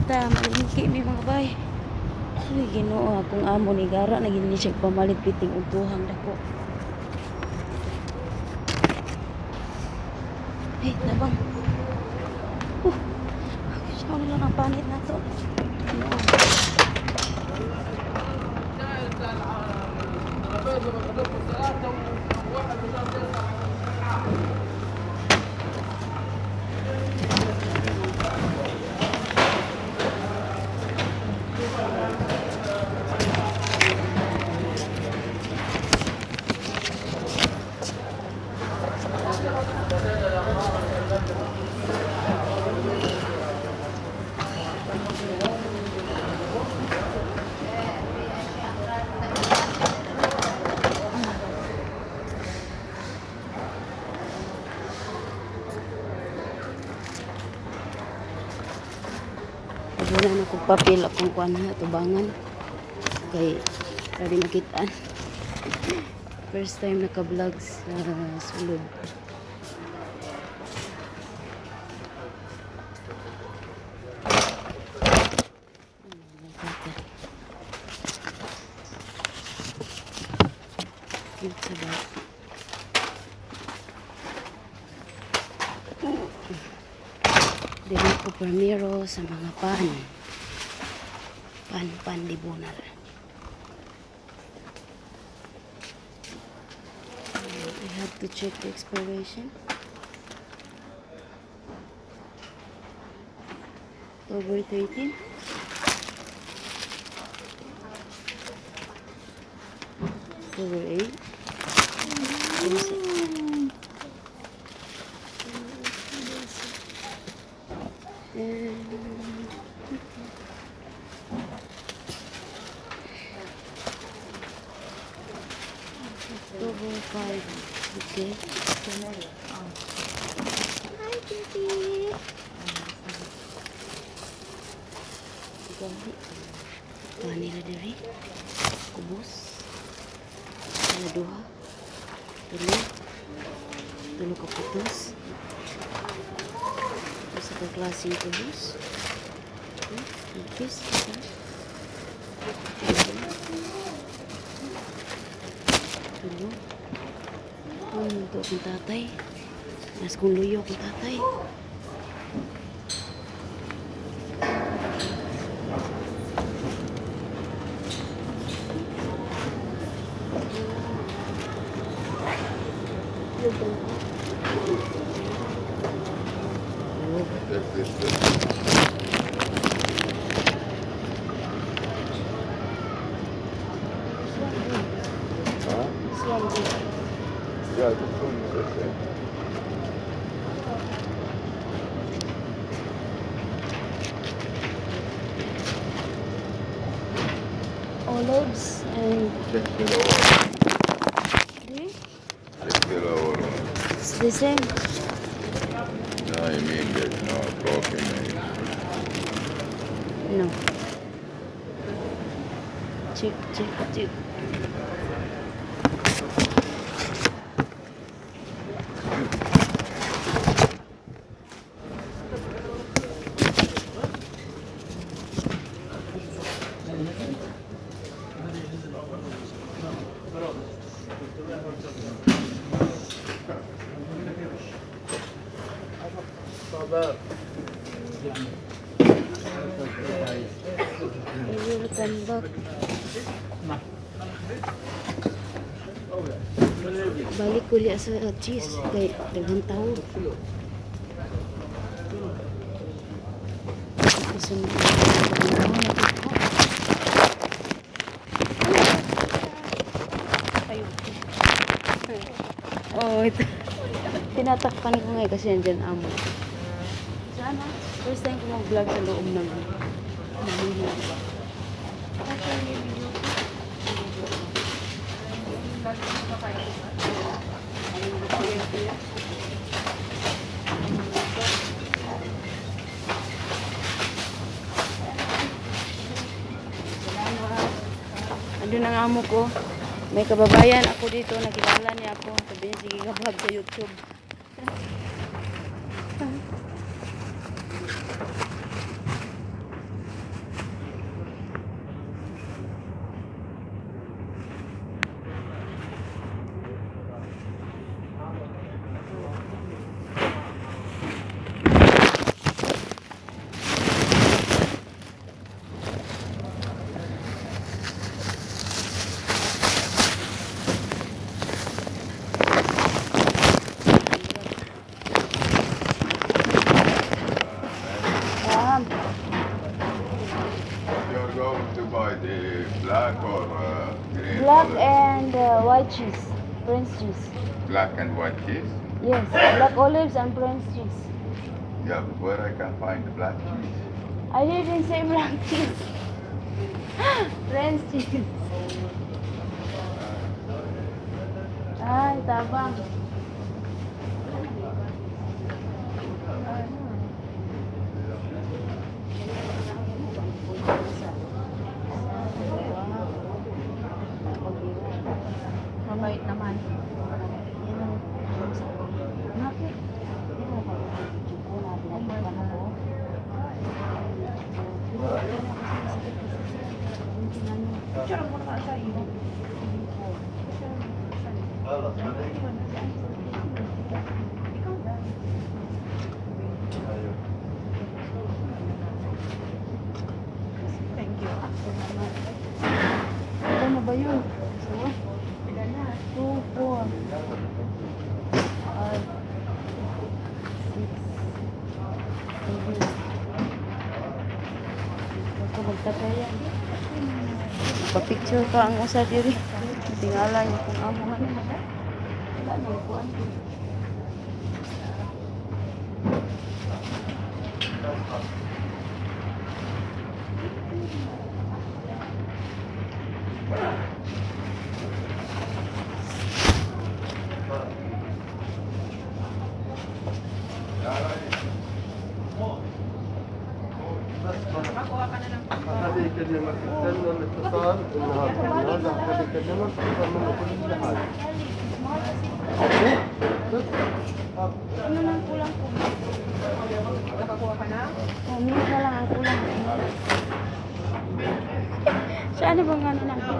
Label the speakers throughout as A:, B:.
A: ta malingki mi mga bay. Uy, Ginoo akong amo ni gara na gini siya pamalit piting utuhang dako. Hey, tabang. Siya na lang ang panit na to. Ginoo. Wala na kong papel akong kuan ha, tubangan. Okay, pwede makitaan. First time naka-vlog sa sulod. Cute sa ba? Dili ko primero sa mga pan libunal. I have to check the expiration. October 13. October 8. October 5. Okay. Hi, baby. Kanila diri. Kubos. Ala duha. Tulo ka putos. Sa klaseng kubos. Ipis. Tulo. Ito akong tatay. Mas kong luyo akong tatay.
B: Yeah, the phone is okay.
A: Olives and
B: Check it out. Check it out.
A: it's the same.
B: No, I mean there's no talking.
A: No. Check. Tambak. Balik kuliah sa cheese kay daghang tao. Oh, ito. Tinatakpan ko ngayon kasi nandyan amo. Sana, first time ko mag-vlog sa loob ng andun ang amo ko. May kababayan ako dito, nakilala niya ako. Sabi niya, sige ka-vlog sa YouTube.
B: black or green?
A: Black
B: olive?
A: and white cheese. French cheese.
B: Black and white cheese?
A: Yes, black olives and French cheese.
B: Yeah, but where I can find the black cheese?
A: I didn't say black cheese. French cheese. Ay, tabang.
C: Mabait naman.
A: Bakit?
C: Picture mo naman sa iyo. Thank you.
A: Ano ba yun?
C: Ilan na?
A: 2, 4, 5, 6, 7. Ako magtatay yan. Pa-picture ka ang usa diri. Tingala niya kung amo nga na. Wala nang kuan.
C: Makuha ka na ng
D: هذه يكلمك تستنى الاتصال انها هذا احد يكلمك تفضل منه كل حاجه.
A: Ano nang kulang ko?
C: nakakuha ka na?
A: Oh, minsan lang ang kulang. Saan bang ano lang? 5.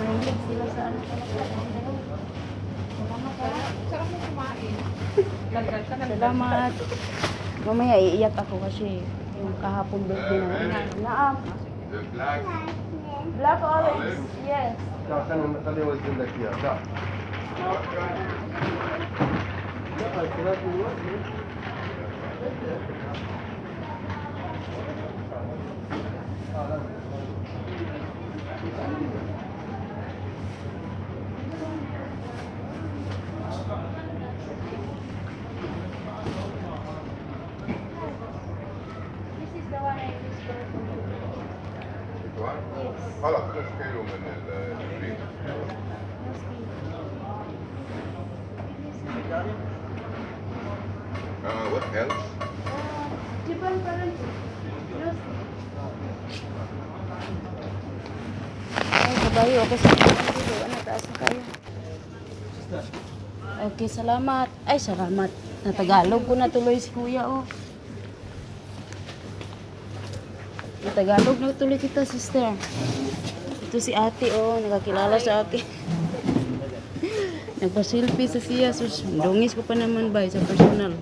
A: Mahilig sila sa ano talaga.
C: Sarap mo kumain. Lagdag ka na.
A: Salamat. Mamaya iiyak ako kasi yung kahapon birthday na. Naam.
B: The black.
A: Black olives. Yes.
D: تعال خليني اوزن لك اياه تعال. لا الكلام يوزن.
A: This is the one I use for
B: One? خلاص بس كيلو من الجرين. What else?
A: Japan parang ay, kabayo ako sa dito. Ano, taas na kayo. Okay, salamat. Ay, salamat. Natagalog ko na tuloy si kuya, oh. Natagalog na tuloy kita, sister. Ito si ate, oh. Nakakilala sa akin. Nagpa-selfie sa siya. Sus, dungis ko pa naman ba sa personal.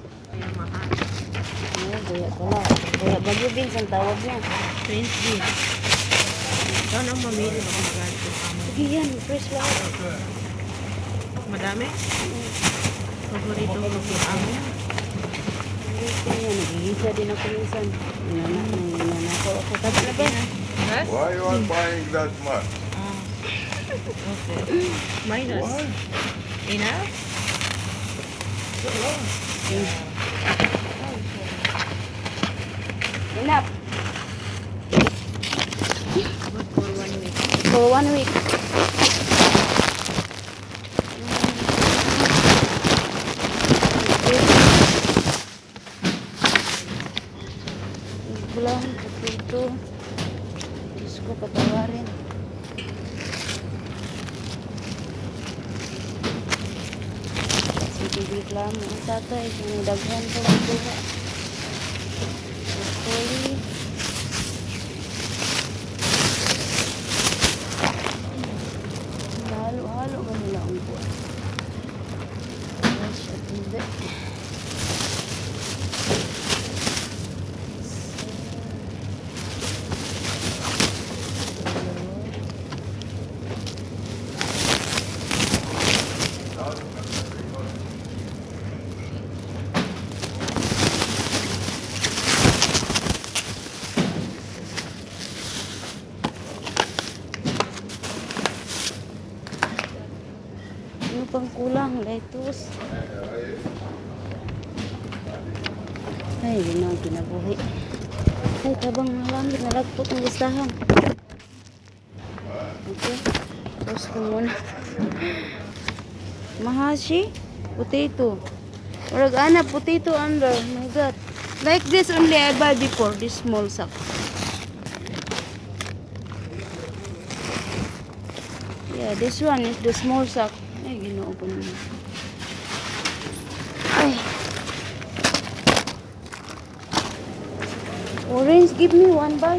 A: Ay, kaya pala. Kaya Bagyo Beans ang tawag niya.
C: French bean. Ikaw nang mamili baka magalit yung amo.
A: Sige yan, fresh lang.
C: Madami? Paborito mo yung amo.
A: Ito yan, nagigisa din ako minsan. Nanako ako. Tapos na ba?
C: Yes?
B: Why you are buying that much?
C: Okay. Minus.
B: Why?
C: Enough?
A: Enough.
C: Good for 1 week.
A: For 1 week. Bulan, ito. Diyos ko, patawarin. Sige, reklamo ang tatay. Kung daghan ko ang buha. Hopefully. Halo-halo ba nila ang buha? Yes, at hindi. sus. Ay, yun ang kinabuhi. Ay, tabang malamig, nalagpot ng listahan. Okay, post ko muna. Mahashi, potato. Oragana, potato under. My God. Like this only I buy before, this small sack. Yeah, this one is the small sack. Ay, ginoo ko naman. Ay. Orange, give me one buy.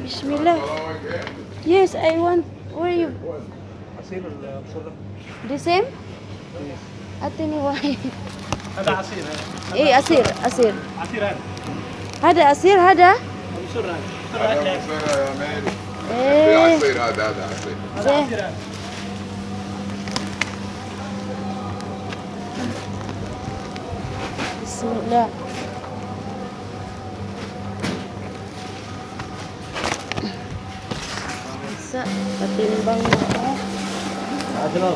A: Bismillah. Yes, I want. Where are you? The same? Ate ni Wai.
E: هذا عصير
A: Eh, asir, asir.
E: عصيران
A: Hada asir, hada?
E: سران
B: هذا مصير يا ميري. في
A: Eh,
B: عصير هذا عصير.
E: هذا
A: eh.
E: عصيران
A: Bismillah. Isa, patimbang mo ako.
E: عشرة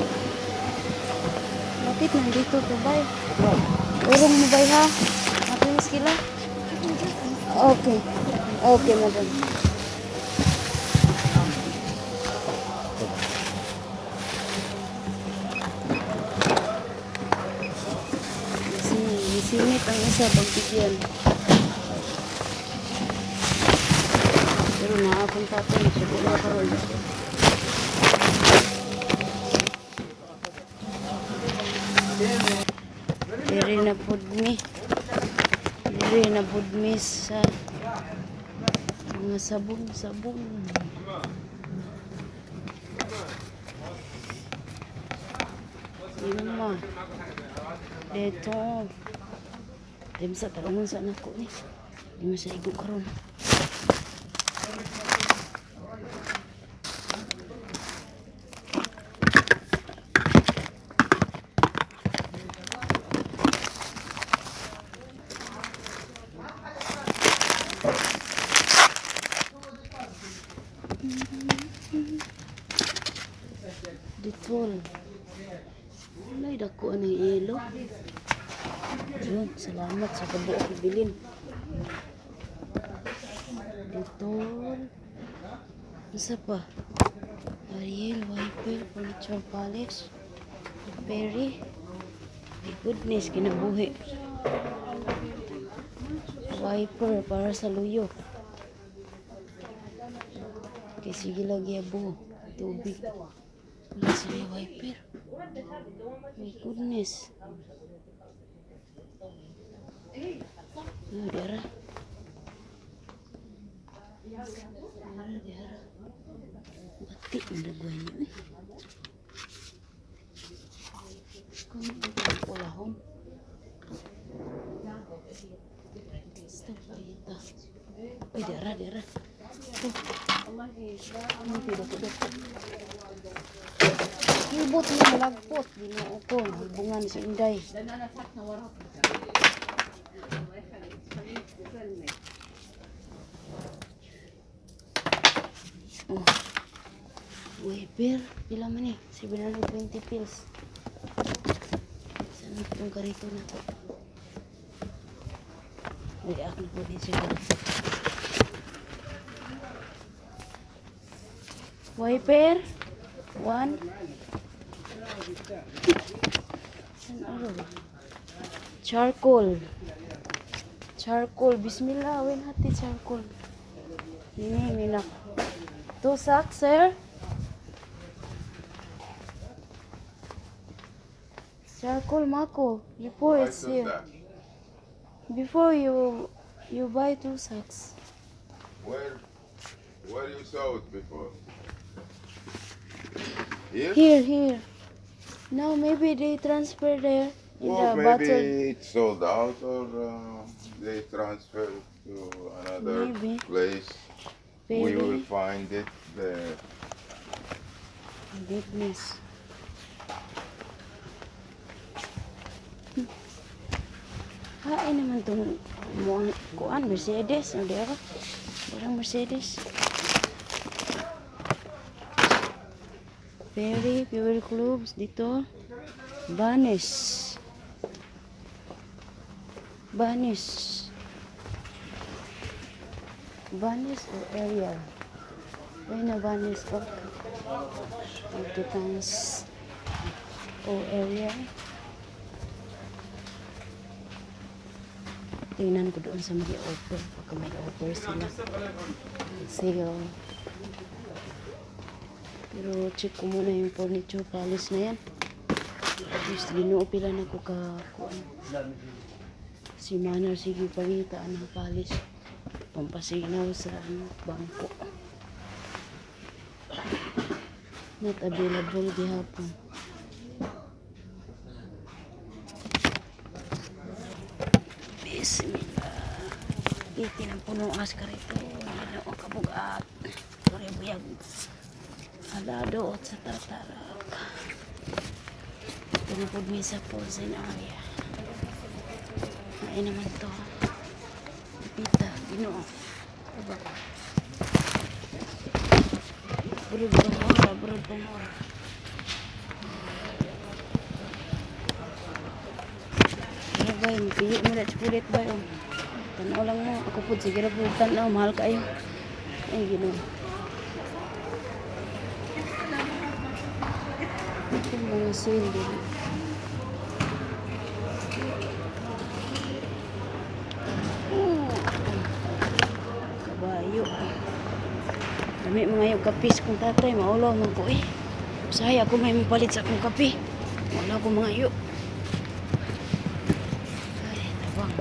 A: Bakit nandito to, bay? Urong mo, bay, ha? Matinis kila? Okay. Okay, madam. Singit ang isa pagbigyan. Pero naapon pa ito. Siguro na karoon. Diri na pudmi. Diri na pudmi sa mga sabon-sabon. Lima. Dito. Di sa tarungan sa anak ko ni. Di mo sa igo karon. Ditol. Walay dako ang ilo. Yun, salamat sa kabuok ibilin. Ditol. Isa pa. Ariel, wiper, furniture polish. Perry. My goodness, kinabuhi. Wiper para sa luyo. Okay, sige lagi abo. Tubig. Wala sila wiper. My goodness. Dara. Dara. Batik na dagway niyo. Kung ito wala hon. Stop ita. Ay, dara. Ano pidok-dok. Ibot mo malagpot. Ginoo ko. Hubungan si Inday. Oh. Wiper. Pila man eh. 720 pills. Saan itong karito na to? React na po din siya. Wiper. 1. Saan araw? Charcoal. Bismillah. Win hati charcoal. Ini minak. 2 sacks, sir. Charcoal mako. Before it's here. Before you buy 2 sacks.
B: Where you saw it before? Here?
A: Here. Now maybe they transfer there in
B: Well,
A: the
B: maybe
A: bottle.
B: it's sold out or they transfer to another
A: Maybe.
B: place. We
A: Maybe.
B: will find it there.
A: Goodness. Hain naman itong kuan Mercedes. Ano diya ka? Parang Mercedes. Perry, Pure Clubs dito. Vanish. Vanish. Vanish o Ariel? Ay na Vanish o. Ito times o Ariel. Tingnan ko doon sa mga offer. Pagka may offer sila. Sale. Pero check ko muna yung furniture polish na yan. At least ginuupilan ako kakuan. Si Manar sige palitaan ng polish. Pampasinaw sa bangko. Not available gihapon. Bismillah. Iti ng punong askar ito. Ano ang kabugat. Buyag. Alado at sa tartarak. Ito na po misa po sa area. Ay naman to. Pita. Ginoo. Aba. Burod pamora. Burod pamora. Ano ba yun? Piyo mo na chukulit ba yun? Tanaw lang mo. Ako po sige na po tanaw. Mahal kayo. Ay ginoo. Ito mga sale din. Kabayo. Dami mga yung kapis kong tatay. Maulaw man ko eh. Usaya ako may mapalit sa akong kape. Wala ko mga iyo. Ay, tabang.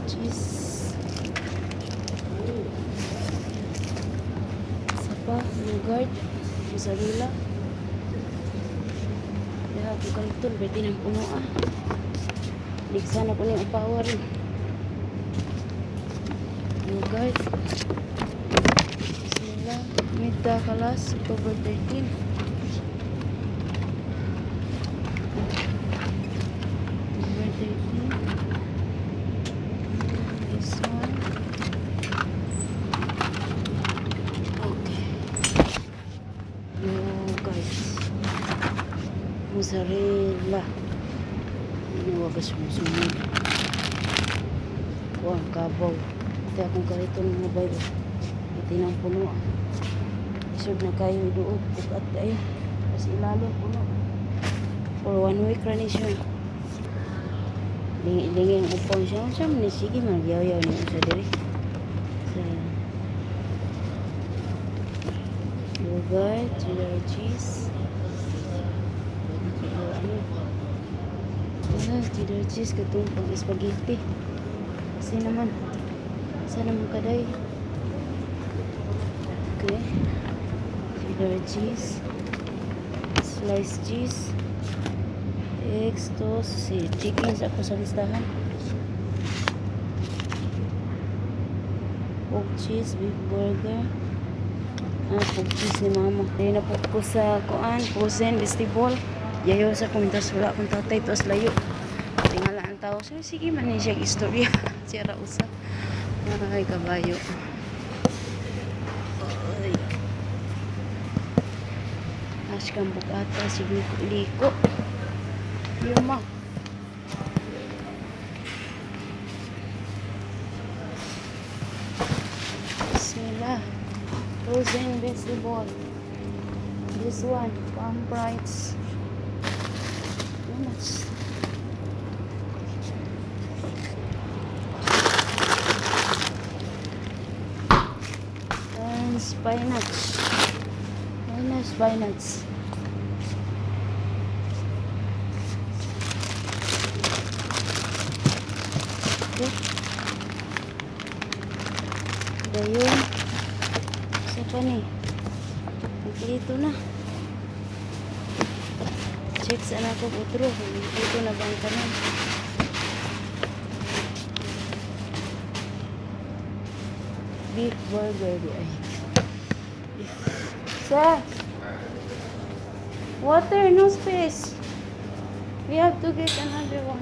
A: Cheese. Sapa, yogurt. Mozzarella. Kaya ako kaliton, pwede ng puno ah. Ligsan ako ng power. Yogurt. Bismillah. Mita kalas, October 13. October 13. This one. Okay. Mozzarella. Ini wagas musuhin. Kuang kabaw. Ito akong kariton ng mobile. Ito ng puno. Isod na kayo doon. Bukat kayo. Kasi ilalim puno. For 1 week rani siya. Lingi ang upon siya. Siya manisigi. Magyaw-yaw niya sa diri. Sa yogurt, cheddar cheese. Cheddar cheese katong pang spaghetti. Kasi naman sana mo kaday. Okay. Cheddar cheese. Sliced cheese. Eggs, toast. Si chicken sa ako sa listahan. Pork cheese, beef burger. Pork cheese ni mama. Dahil na po ko sa kuan, frozen vegetable. Yayo sa komentas wala akong tatay to as layo. Tingala ang tao. So, sige man niya siyang istorya. Sira usap. Ay, kabayo. Ay. As kang bukata, sige liko. Yuma. Bismillah. Frozen vegetable. This one, palm brights. How much? And spinach. Spinach. Okay. Dayun. Isa pa ni. Ito na. Check sana ako utro. Ito na bang kanan. Beef burger di ay. Sir. Water, no space. We have to get another one.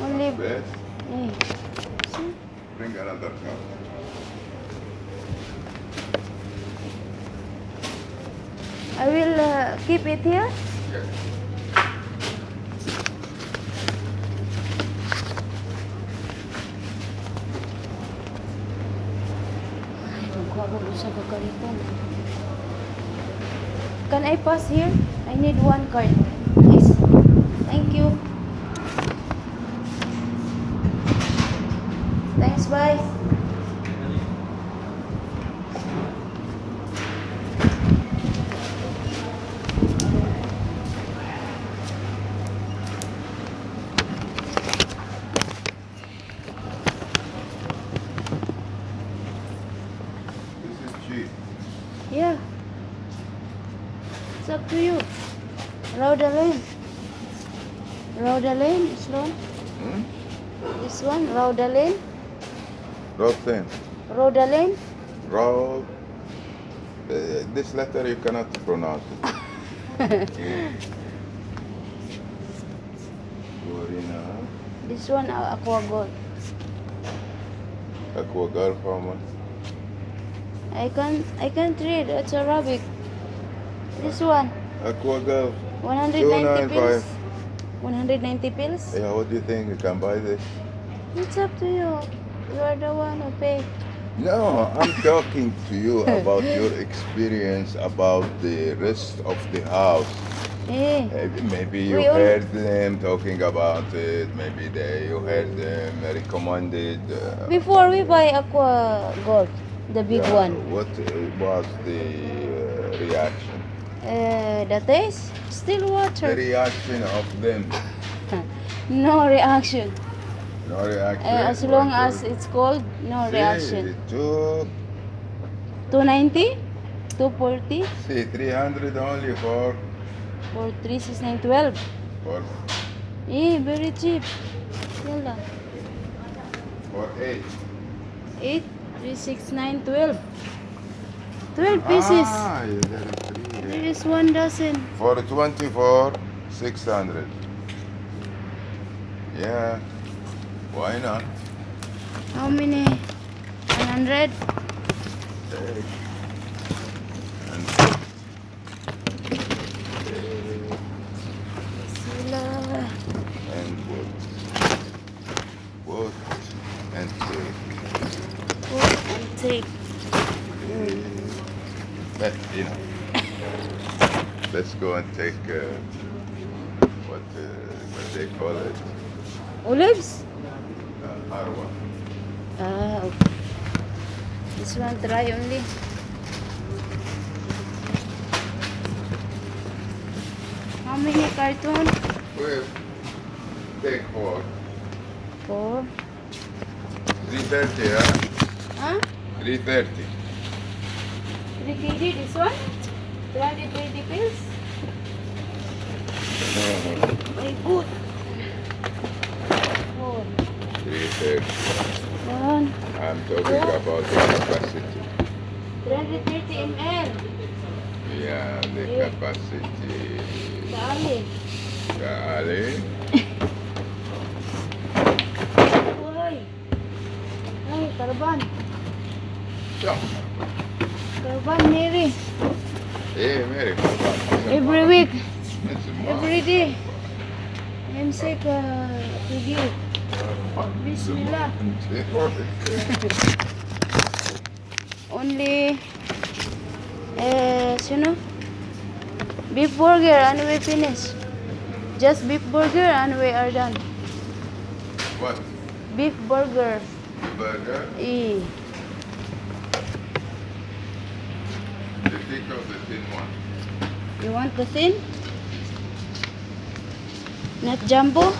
A: Only.
B: Yes.
A: Eh. See?
B: Bring another cup.
A: I will keep it here.
B: Yes.
A: Magkuha ko sa kakariton. Can I pass here? I need one card. Please. Thank you. Thanks, bye.
B: This is cheap.
A: Yeah. It's up to you. Rhoda Lane. Rhoda Lane, this one.
B: Hmm?
A: This one, Rhoda Lane.
B: Road thin.
A: Rhoda Lane.
B: Road. This letter you cannot pronounce it. Gorina.
A: This one, Aqua Gold.
B: Aqua Gulf, how much?
A: I can't read. It's Arabic. This one,
B: Aqua Gulf.
A: 190 pills.
B: 295.
A: 190 pills.
B: Yeah, what do you think? You can buy this?
A: It's up to you. You are the one who pay.
B: No, I'm talking to you about your experience about the rest of the house.
A: Eh.
B: Maybe you
A: We all-
B: heard them talking about it. Maybe you heard them recommended.
A: Before we buy Aqua Gold, the big
B: yeah,
A: one,
B: What was the reaction?
A: the taste still
B: The
A: water.
B: reaction of them.
A: No reaction.
B: No reaction.
A: As long
B: What
A: as
B: was-
A: it's cold, no
B: See,
A: reaction. 290, 240
B: 300 only for
A: 369 12. Very cheap. Yalla.
B: for 8.
A: 8 369 12. 12 pieces.
B: Ah, yeah, there is 3.
A: There is 1 dozen.
B: For 24, 600. Yeah. Why not?
A: How many? 100.
B: And
A: Bismillah.
B: and wood and take.
A: Put and take.
B: That, you know. Let's go and take what they call it,
A: Olives?
B: arwa.
A: Okay. This one try only. How many carton?
B: Well, take 4.
A: 4.
B: 330, huh?
A: Huh?
B: 330.
A: 3 kg this one? 320 pills? Very good. 4.
B: 330.
A: 1.
B: I'm talking about the capacity.
A: 330 ml.
B: Yeah, the
A: Yeah.
B: capacity.
A: Dali.
B: Ali.
A: Uy. Ay, karban.
B: Yeah.
A: Karban, Mary.
B: Hey, Mary, come on.
A: Every week.
B: It's
A: Every day. I'm sick to give. Bismillah. Only, beef burger and we finish. Just beef burger and we are done.
B: What?
A: Beef burger.
B: Burger?
A: Eh.
B: The thick of the thin one.
A: You want the thin? Not jumbo?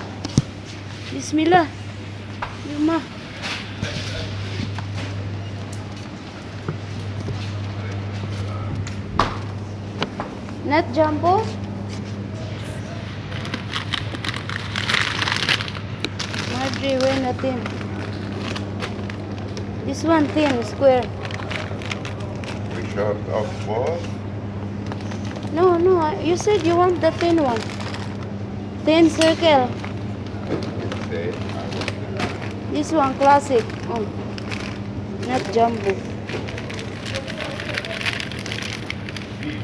A: Bismillah. Yuma. Not jumbo? Madre, we're not thin. This one thin, square.
B: We short of both.
A: No, you said you want the thin one. Thin circle.
B: Say,
A: This one classic. Oh. Not jumbo.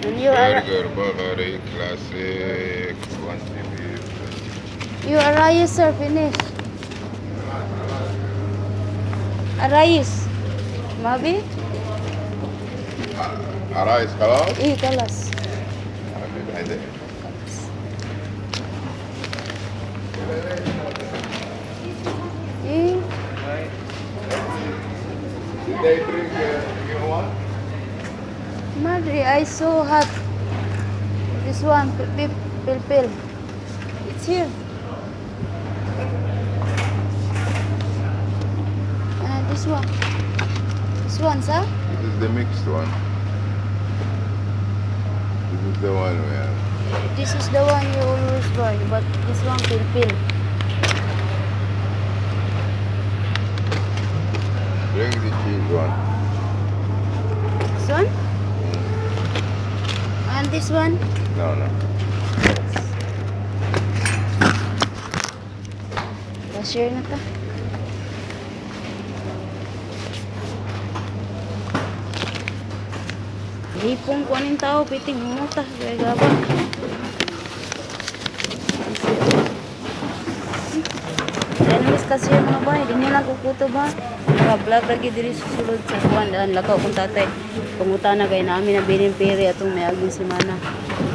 A: And you
B: Burger, Bulgari, classic, quantity beef.
A: Arayis, sir, finish. Arayis. Mabi?
B: عرايس خلاص؟
A: إيه خلاص.
B: بعدين.
A: إيه
B: Did they drink you want?
A: Madre, I so hot. This one, beef pilpil. It's here. And this one. This one, sir?
B: This is the mixed one. This is the one we have.
A: This is the one you always buy, but this one pilpil.
B: Bring the cheese one.
A: This one? And this one?
B: No, no.
A: Pa-share na ta. Hipong ko aning tao, piting muta. Kaya gabang. Anyways kasi yung mga bahay, di nyo lang kukuto ba? Naka-vlog lagi diri susulod sa kuwan. Daan lakaw kung tatay. Pangutan na kayo namin na binimpiri atong may aging simana.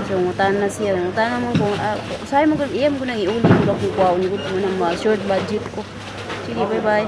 A: So, ngutan na siya. Ngutan na mo kung, usahay mo kung iyam ko nang iuli ko na kung kuwaon ko na ma-short budget ko. Sige, bye-bye.